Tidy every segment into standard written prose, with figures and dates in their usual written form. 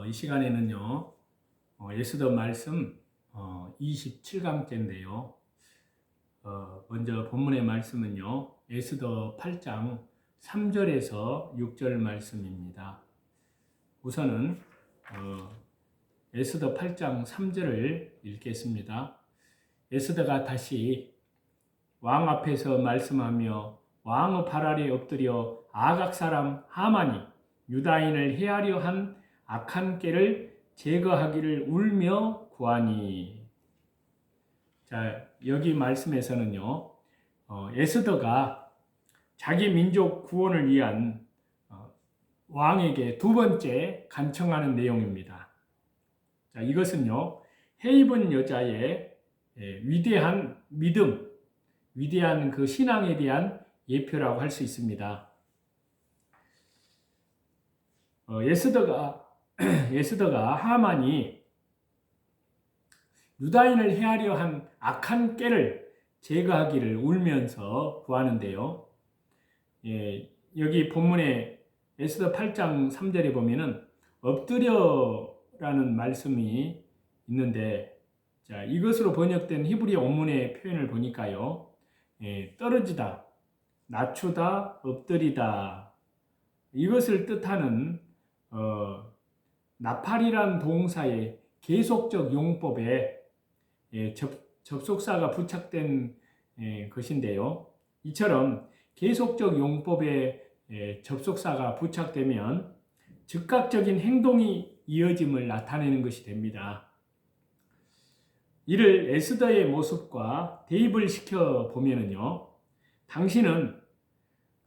이 시간에는요, 에스더 말씀 27강째인데요. 먼저 본문의 말씀은요, 에스더 8장 3절에서 6절 말씀입니다. 우선은 에스더 8장 3절을 읽겠습니다. 에스더가 다시 왕 앞에서 말씀하며 왕의 발 아래 엎드려 아각 사람 하만이 유다인을 해하려 한 악한 꾀를 제거하기를 울며 구하니. 자, 여기 말씀에서는요, 에스더가 자기 민족 구원을 위한 왕에게 두 번째 간청하는 내용입니다. 자, 이것은요, 해 입은 여자의 위대한 믿음, 위대한 그 신앙에 대한 예표라고 할 수 있습니다. 에스더가 하만이 유다인을 해하려 한 악한 꾀를 제거하기를 울면서 구하는데요. 여기 본문에 에스더 8장 3절에 보면은 엎드려라는 말씀이 있는데, 자, 이것으로 번역된 히브리 원문의 표현을 보니까요, 떨어지다, 낮추다, 엎드리다, 이것을 뜻하는 나팔이란 동사의 계속적 용법에 접속사가 부착된 것인데요. 이처럼 계속적 용법에 접속사가 부착되면 즉각적인 행동이 이어짐을 나타내는 것이 됩니다. 이를 에스더의 모습과 대입을 시켜 보면은요, 당신은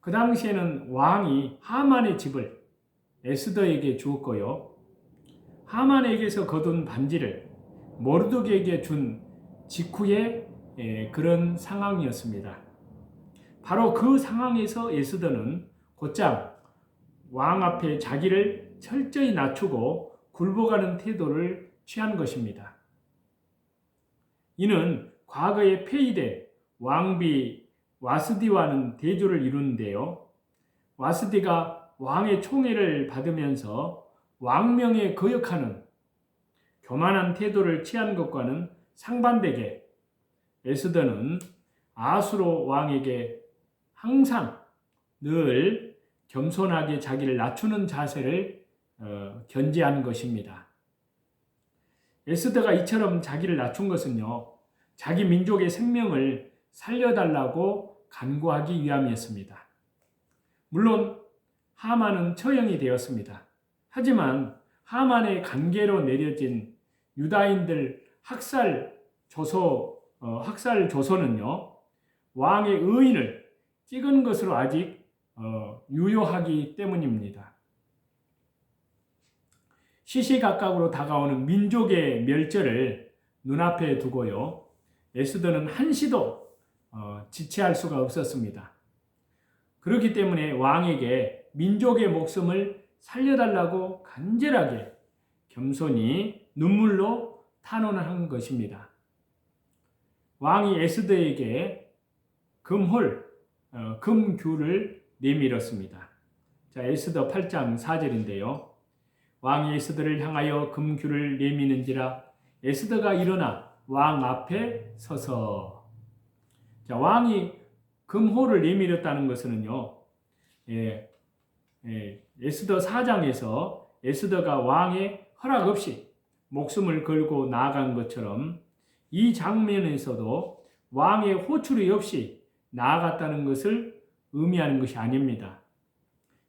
그 당시에는 왕이 하만의 집을 에스더에게 주었고요, 하만에게서 거둔 반지를 모르드게에게 준 직후의 그런 상황이었습니다. 바로 그 상황에서 에스더는 곧장 왕 앞에 자기를 철저히 낮추고 굴복하는 태도를 취한 것입니다. 이는 과거에 폐위된 왕비 와스디와는 대조를 이루는데요, 와스디가 왕의 총애를 받으면서 왕명에 거역하는 교만한 태도를 취한 것과는 상반되게 에스더는 아수로 왕에게 항상 늘 겸손하게 자기를 낮추는 자세를 견지한 것입니다. 에스더가 이처럼 자기를 낮춘 것은요, 자기 민족의 생명을 살려달라고 간구하기 위함이었습니다. 물론 하만은 처형이 되었습니다. 하지만 하만의 관계로 내려진 유다인들 학살 조서는요, 왕의 의인을 찍은 것으로 아직 유효하기 때문입니다. 시시각각으로 다가오는 민족의 멸절을 눈앞에 두고요, 에스더는 한시도 지체할 수가 없었습니다. 그렇기 때문에 왕에게 민족의 목숨을 살려달라고 간절하게 겸손히 눈물로 탄원한 것입니다. 왕이 에스더에게 금규를 내밀었습니다. 자, 에스더 8장 4절인데요. 왕이 에스더를 향하여 금규를 내미는지라 에스더가 일어나 왕 앞에 서서. 자, 왕이 금호를 내밀었다는 것은요, 에스더 4장에서 에스더가 왕의 허락 없이 목숨을 걸고 나아간 것처럼 이 장면에서도 왕의 호출이 없이 나아갔다는 것을 의미하는 것이 아닙니다.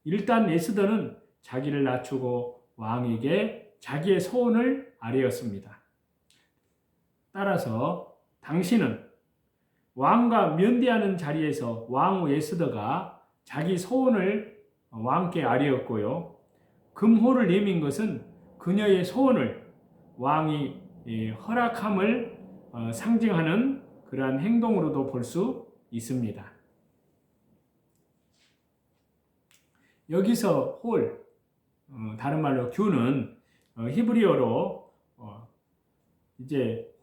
일단 에스더는 자기를 낮추고 왕에게 자기의 소원을 아뢰었습니다. 따라서 당신은 왕과 면대하는 자리에서 왕후 에스더가 자기 소원을 왕께 아뢰었고요, 금호를 내민 것은 그녀의 소원을 왕이 허락함을 상징하는 그러한 행동으로도 볼 수 있습니다. 여기서 다른 말로 규는 히브리어로 이제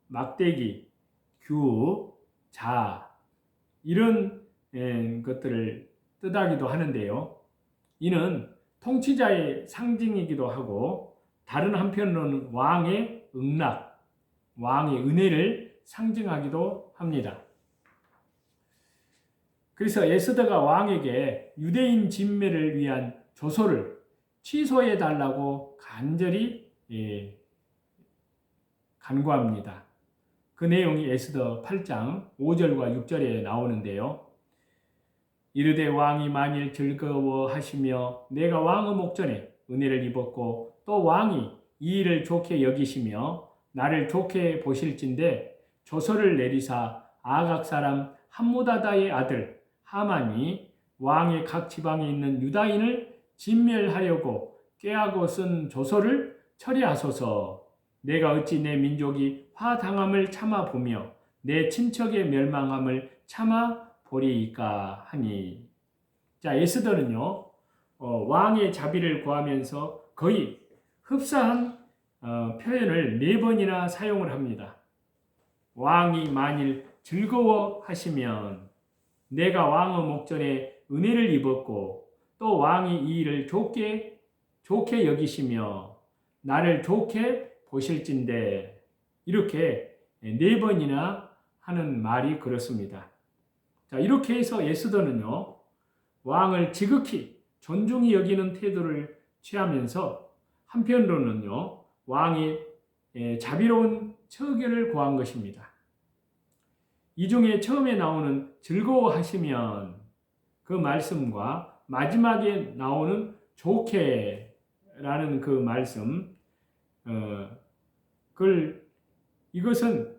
막대기, 규, 자, 이런 것들을 뜻하기도 하는데요, 이는 통치자의 상징이기도 하고 다른 한편으로는 왕의 응낙, 왕의 은혜를 상징하기도 합니다. 그래서 에스더가 왕에게 유대인 진멸을 위한 조서를 취소해 달라고 간절히 간구합니다. 그 내용이 에스더 8장 5절과 6절에 나오는데요. 이르되 왕이 만일 즐거워하시며 내가 왕의 목전에 은혜를 입었고 또 왕이 이 일을 좋게 여기시며 나를 좋게 보실진대 조서를 내리사 아각 사람 함무다다의 아들 하만이 왕의 각 지방에 있는 유다인을 진멸하려고 꾀하고 쓴 조서를 처리하소서. 내가 어찌 내 민족이 화당함을 참아 보며 내 친척의 멸망함을 참아 보리이까 하니. 자, 에스더는요 왕의 자비를 구하면서 거의 흡사한 표현을 4번이나 사용을 합니다. 왕이 만일 즐거워하시면 내가 왕의 목전에 은혜를 입었고 또 왕이 이 일을 좋게 여기시며 나를 좋게 보실진대 이렇게 4번이나 하는 말이 그렇습니다. 자, 이렇게 해서 에스더는요 왕을 지극히 존중히 여기는 태도를 취하면서 한편으로는요 왕이 자비로운 처결을 구한 것입니다. 이 중에 처음에 나오는 즐거워하시면 그 말씀과 마지막에 나오는 좋게라는 그 말씀, 이것은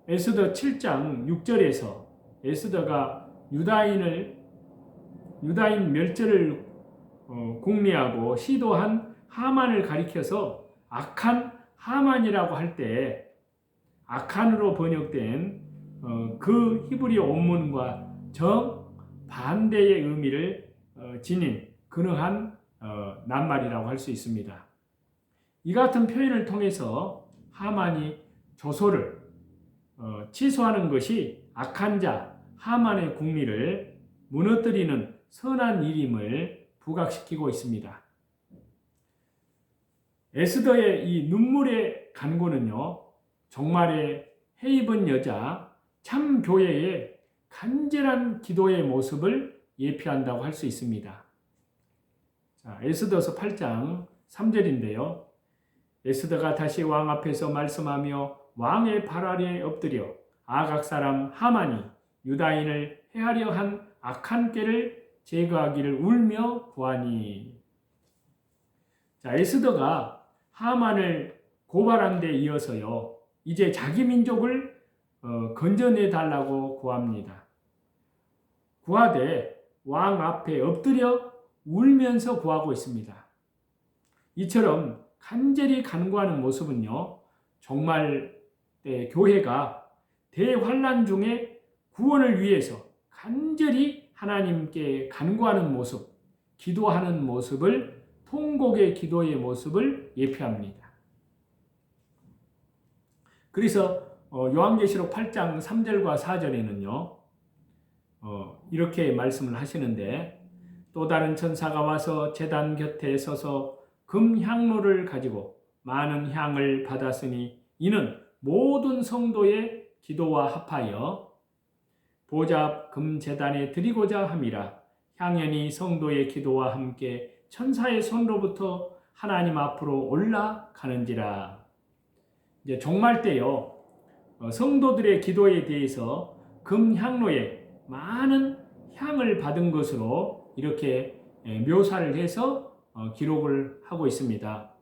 에스더 7장 6절에서 에스더가 유다인 멸절을 궁리하고 시도한 하만을 가리켜서 악한 하만이라고 할 때 악한으로 번역된 그 히브리어 원문과 정반대의 의미를 지닌 근어한 낱말이라고 할 수 있습니다. 이 같은 표현을 통해서 하만이 조소를 취소하는 것이 악한 자 하만의 궁리를 무너뜨리는 선한 일임을 부각시키고 있습니다. 에스더의 이 눈물의 간구는요 정말의 해입은 여자 참 교회의 간절한 기도의 모습을 예표한다고 할 수 있습니다. 자, 에스더서 8장 3절인데요. 에스더가 다시 왕 앞에서 말씀하며 왕의 발 아래에 엎드려 아각 사람 하만이 유다인을 해하려 한 악한 꾀를 제거하기를 울며 구하니. 자, 에스더가 하만을 고발한 데 이어서요 이제 자기 민족을 건져내 달라고 구합니다. 구하되 왕 앞에 엎드려 울면서 구하고 있습니다. 이처럼 간절히 간구하는 모습은요 정말 교회가 대환난 중에 구원을 위해서 간절히 하나님께 간구하는 모습, 기도하는 모습을 통곡의 기도의 모습을 예표합니다. 그래서 요한계시록 8장 3절과 4절에는요 이렇게 말씀을 하시는데 또 다른 천사가 와서 제단 곁에 서서 금 향로를 가지고 많은 향을 받았으니 이는 모든 성도의 기도와 합하여 보좌 앞 금 제단에 드리고자 함이라. 향연이 성도의 기도와 함께 천사의 손로부터 하나님 앞으로 올라가는지라. 이제 종말 때요 성도들의 기도에 대해서 금 향로에 많은 향을 받은 것으로 이렇게 묘사를 해서 기록을 하고 있습니다.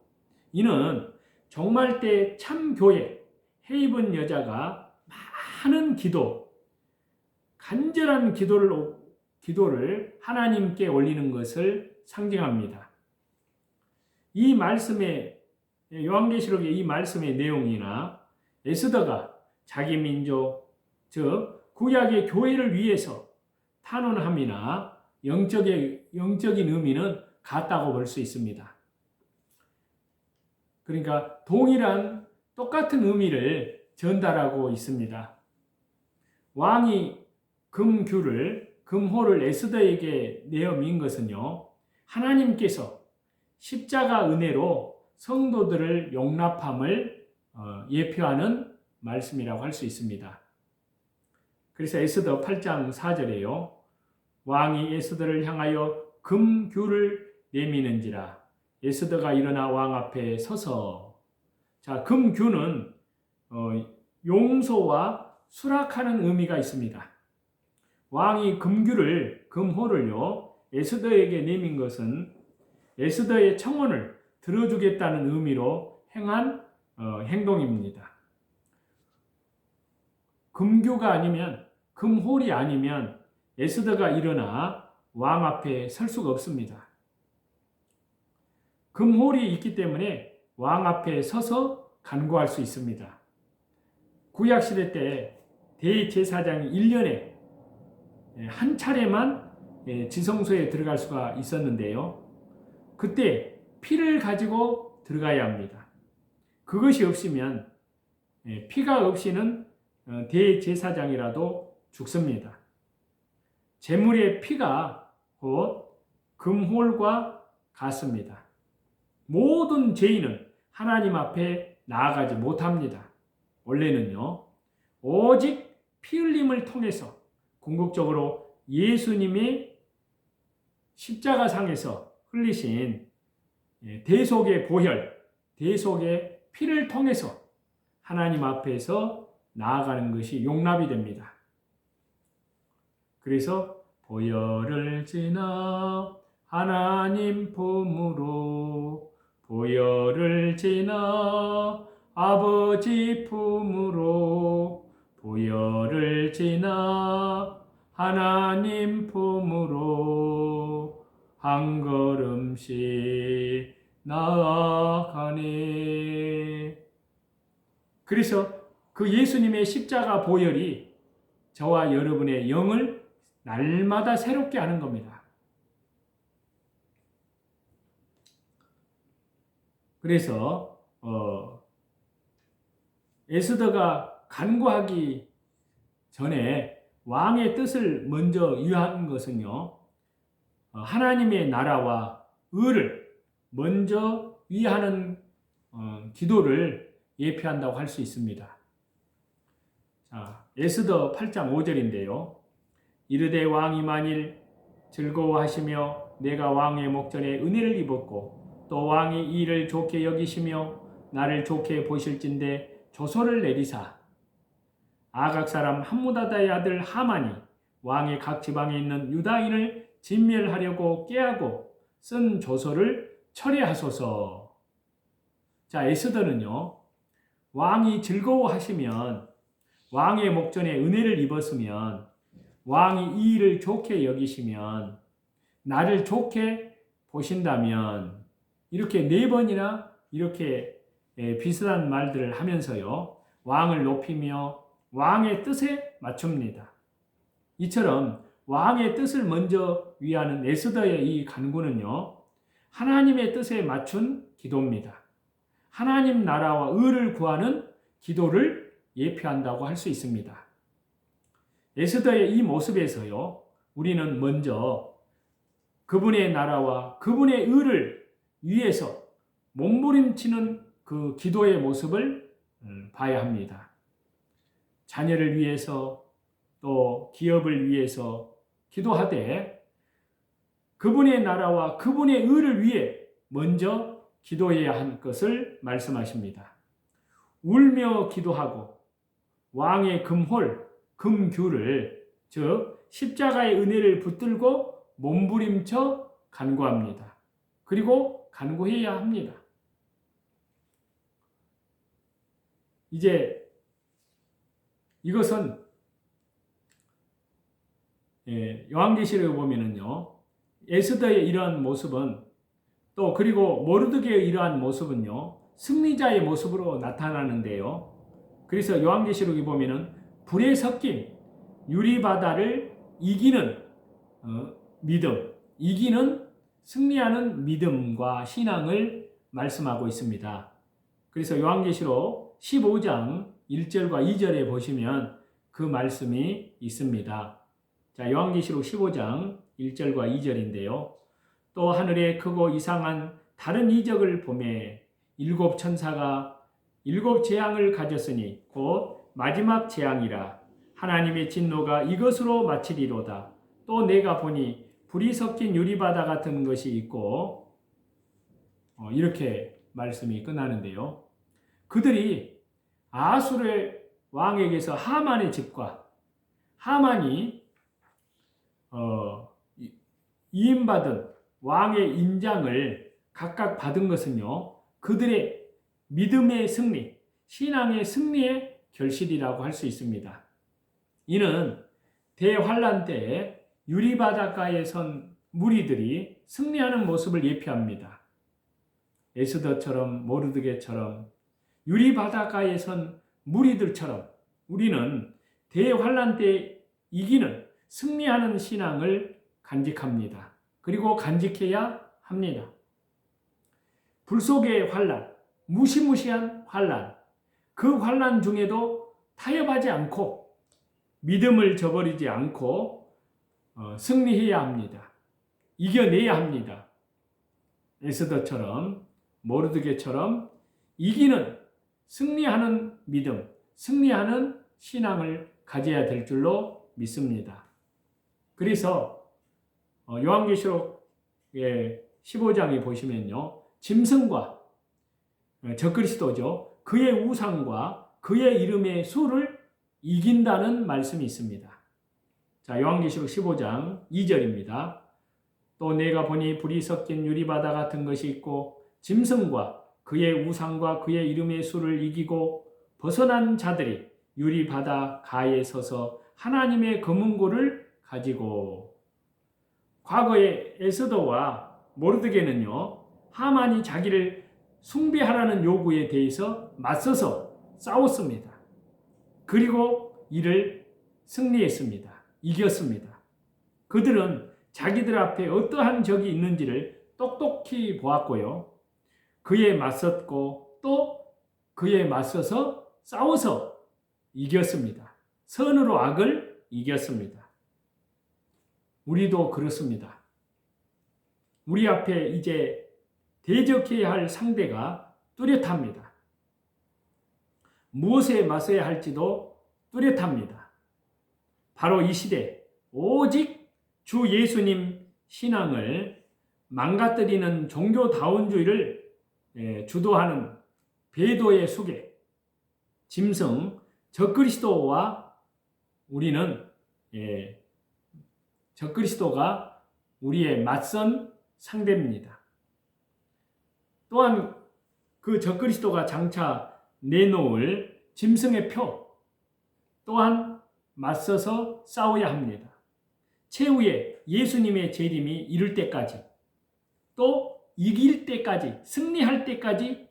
이는 종말 때 참 교회 해입은 여자가 많은 간절한 기도를 하나님께 올리는 것을 상징합니다. 이 말씀의 요한계시록의 이 말씀의 내용이나 에스더가 자기 민족 즉 구약의 교회를 위해서 탄원함이나 영적인 의미는 같다고 볼 수 있습니다. 그러니까 동일한 똑같은 의미를 전달하고 있습니다. 왕이 금호를 에스더에게 내어 민 것은요 하나님께서 십자가 은혜로 성도들을 용납함을 예표하는 말씀이라고 할 수 있습니다. 그래서 에스더 8장 4절에요. 왕이 에스더를 향하여 금규를 내미는지라. 에스더가 일어나 왕 앞에 서서. 자, 금규는 용서와 수락하는 의미가 있습니다. 왕이 금규를, 금호를요, 에스더에게 내민 것은 에스더의 청혼을 들어주겠다는 의미로 행한 행동입니다. 금규가 아니면, 금홀이 아니면 에스더가 일어나 왕 앞에 설 수가 없습니다. 금홀이 있기 때문에 왕 앞에 서서 간구할 수 있습니다. 구약시대 때 대제사장이 1년에 한 차례만 지성소에 들어갈 수가 있었는데요. 그때 피를 가지고 들어가야 합니다. 그것이 없으면, 피가 없이는 대제사장이라도 죽습니다. 제물의 피가 곧 금홀과 같습니다. 모든 죄인은 하나님 앞에 나아가지 못합니다. 원래는요, 오직 피 흘림을 통해서 궁극적으로 예수님의 십자가상에서 흘리신 대속의 보혈, 대속의 피를 통해서 하나님 앞에서 나아가는 것이 용납이 됩니다. 그래서 보혈을 지나 하나님 품으로, 보혈을 지나 아버지 품으로, 보혈을 지나 하나님 품으로 한 걸음씩 나아가네. 그래서 그 예수님의 십자가 보혈이 저와 여러분의 영을 날마다 새롭게 하는 겁니다. 그래서 에스더가 간구하기 전에 왕의 뜻을 먼저 위한 것은요, 하나님의 나라와 의를 먼저 위하는 기도를 예표한다고 할 수 있습니다. 자, 에스더 8장 5절인데요. 이르되 왕이 만일 즐거워하시며 내가 왕의 목전에 은혜를 입었고 또 왕이 이 일을 좋게 여기시며 나를 좋게 보실진대 조서를 내리사 아각 사람 함무다다의 아들 하만이 왕의 각 지방에 있는 유다인을 진멸하려고 꾀하고 쓴 조서를 철회하소서. 자, 에스더는요, 왕이 즐거워하시면, 왕의 목전에 은혜를 입었으면, 왕이 이 일을 좋게 여기시면, 나를 좋게 보신다면, 이렇게 4번이나 이렇게 비슷한 말들을 하면서요, 왕을 높이며 왕의 뜻에 맞춥니다. 이처럼 왕의 뜻을 먼저 위하는 에스더의 이 간구는요, 하나님의 뜻에 맞춘 기도입니다. 하나님 나라와 의를 구하는 기도를 예표한다고 할 수 있습니다. 에스더의 이 모습에서요, 우리는 먼저 그분의 나라와 그분의 의를 위해서 몸부림치는 그 기도의 모습을 봐야 합니다. 자녀를 위해서 또 기업을 위해서 기도하되 그분의 나라와 그분의 의를 위해 먼저 기도해야 할 것을 말씀하십니다. 울며 기도하고 왕의 금홀, 금규를, 즉 십자가의 은혜를 붙들고 몸부림쳐 간구합니다. 그리고 간구해야 합니다. 이제 이것은 요한계시록에 보면은요, 에스더의 이러한 모습은 또 그리고 모르드게의 이러한 모습은요, 승리자의 모습으로 나타나는데요. 그래서 요한계시록에 보면은 불에 섞인 유리바다를 이기는 믿음, 이기는 승리하는 믿음과 신앙을 말씀하고 있습니다. 그래서 요한계시록 15장 1절과 2절에 보시면 그 말씀이 있습니다. 자, 요한계시록 15장 1절과 2절인데요. 또 하늘에 크고 이상한 다른 이적을 보매 일곱 천사가 일곱 재앙을 가졌으니 곧 마지막 재앙이라. 하나님의 진노가 이것으로 마치리로다. 또 내가 보니 불이 섞인 유리바다 같은 것이 있고, 이렇게 말씀이 끝나는데요. 그들이 아수르의 왕에게서 하만의 집과 하만이 이임받은 왕의 인장을 각각 받은 것은요, 그들의 믿음의 승리, 신앙의 승리의 결실이라고 할 수 있습니다. 이는 대환란 때에 유리바닷가에 선 무리들이 승리하는 모습을 예표합니다. 에스더처럼 모르드게처럼 유리바닷가에 선 무리들처럼 우리는 대환란 때 이기는 승리하는 신앙을 간직합니다. 그리고 간직해야 합니다. 불 속의 환란, 무시무시한 환란, 그 환란 중에도 타협하지 않고 믿음을 저버리지 않고 승리해야 합니다. 이겨내야 합니다. 에스더처럼 모르드게처럼 이기는 승리하는 믿음, 승리하는 신앙을 가져야 될 줄로 믿습니다. 그래서 요한계시록 15장에 보시면요, 짐승과 적그리스도죠, 그의 우상과 그의 이름의 수를 이긴다는 말씀이 있습니다. 자, 요한계시록 15장 2절입니다. 또 내가 보니 불이 섞인 유리바다 같은 것이 있고 짐승과 그의 우상과 그의 이름의 수를 이기고 벗어난 자들이 유리바다 가에 서서 하나님의 검은고를 가지고. 과거에 에스더와 모르드게는요, 하만이 자기를 숭배하라는 요구에 대해서 맞서서 싸웠습니다. 그리고 이를 승리했습니다. 이겼습니다. 그들은 자기들 앞에 어떠한 적이 있는지를 똑똑히 보았고요, 그에 맞섰고 또 그에 맞서서 싸워서 이겼습니다. 선으로 악을 이겼습니다. 우리도 그렇습니다. 우리 앞에 이제 대적해야 할 상대가 뚜렷합니다. 무엇에 맞서야 할지도 뚜렷합니다. 바로 이 시대 오직 주 예수님 신앙을 망가뜨리는 종교다운주의를 주도하는 배도의 수계, 짐승, 적그리스도와 우리는 적그리스도가 우리의 맞선 상대입니다. 또한 그 적그리스도가 장차 내놓을 짐승의 표 또한 맞서서 싸워야 합니다. 최후의 예수님의 재림이 이를 때까지, 또 이길 때까지, 승리할 때까지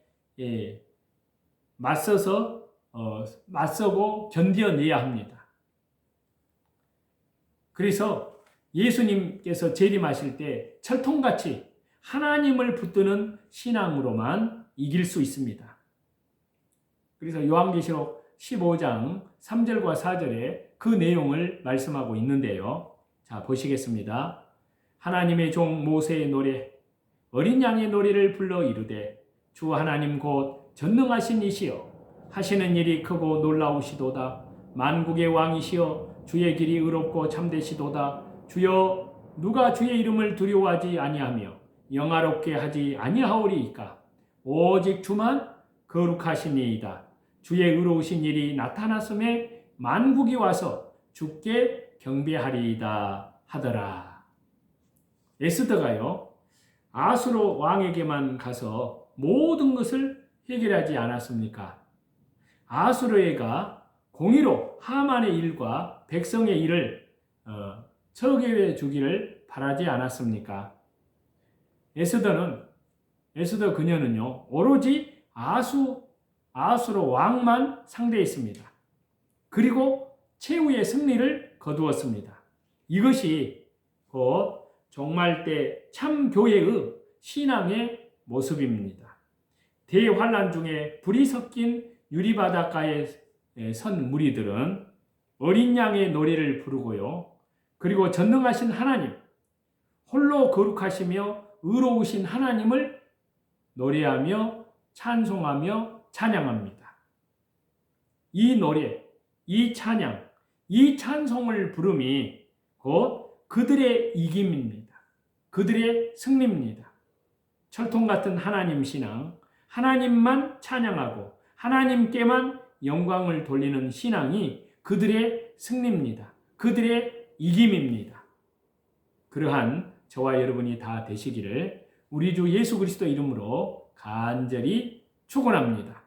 맞서고 견뎌내야 합니다. 그래서 예수님께서 재림하실 때 철통같이 하나님을 붙드는 신앙으로만 이길 수 있습니다. 그래서 요한계시록 15장 3절과 4절에 그 내용을 말씀하고 있는데요. 자, 보시겠습니다. 하나님의 종 모세의 노래, 어린 양의 노래를 불러 이르되 주 하나님 곧 전능하신 이시여 하시는 일이 크고 놀라우시도다. 만국의 왕이시여 주의 길이 의롭고 참되시도다. 주여 누가 주의 이름을 두려워하지 아니하며 영화롭게 하지 아니하오리이까. 오직 주만 거룩하시니이다. 주의 의로우신 일이 나타났음에 만국이 와서 주께 경배하리이다 하더라. 에스더가요, 아수르 왕에게만 가서 모든 것을 해결하지 않았습니까? 아수르가 공의로 하만의 일과 백성의 일을 처리해 주기를 바라지 않았습니까? 에스더 그녀는요, 오로지 아수르 왕만 상대했습니다. 그리고 최후의 승리를 거두었습니다. 이것이 곧 종말 때 참 교회의 신앙의 모습입니다. 대환란 중에 불이 섞인 유리바닷가에 선 무리들은 어린 양의 노래를 부르고요, 그리고 전능하신 하나님, 홀로 거룩하시며 의로우신 하나님을 노래하며 찬송하며 찬양합니다. 이 노래, 이 찬양, 이 찬송을 부름이 곧 그들의 이김입니다. 그들의 승리입니다. 철통 같은 하나님 신앙, 하나님만 찬양하고 하나님께만 영광을 돌리는 신앙이 그들의 승리입니다. 그들의 이김입니다. 그러한 저와 여러분이 다 되시기를 우리 주 예수 그리스도 이름으로 간절히 축원합니다.